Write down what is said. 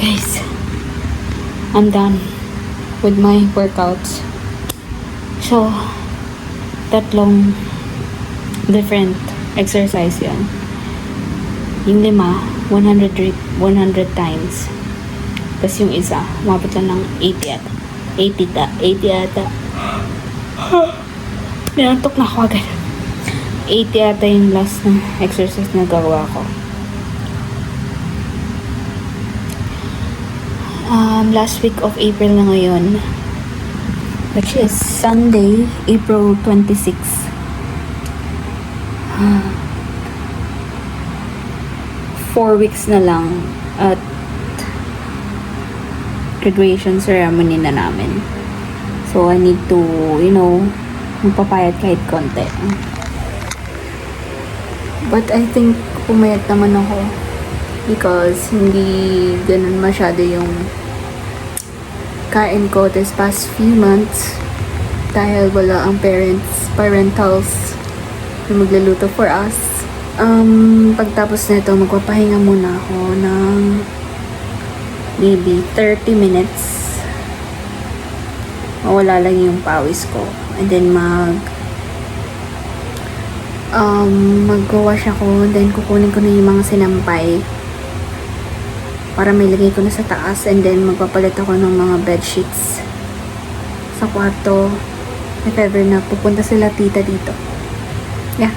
Guys, I'm done with my workouts. So, tatlong different exercise yan. Yung 100 times. Tapos yung isa, umabot lang ng 80 yata. 80 yata. Pinantok na ako agad. 80 yata yung last na exercise na gawa ko. Last week of April na ngayon, which is Sunday, April 26. 4 weeks na lang at graduation ceremony na namin. So, I need to, magpapayat kahit konti. But I think pumayat naman ako because hindi ganun masyado yung kain ko this past few months dahil wala ang parentals na magluluto for us. Pagtapos nito, magpapahinga muna ako ng maybe 30 minutes. Mawala lang yung pawis ko. And then mag-wash ako. Then kukunin ko na yung mga sinampay para may lagay ko na sa taas. And then magpapalit ako ng mga bed sheets sa kwarto if ever na pupunta sila tita dito. Yeah.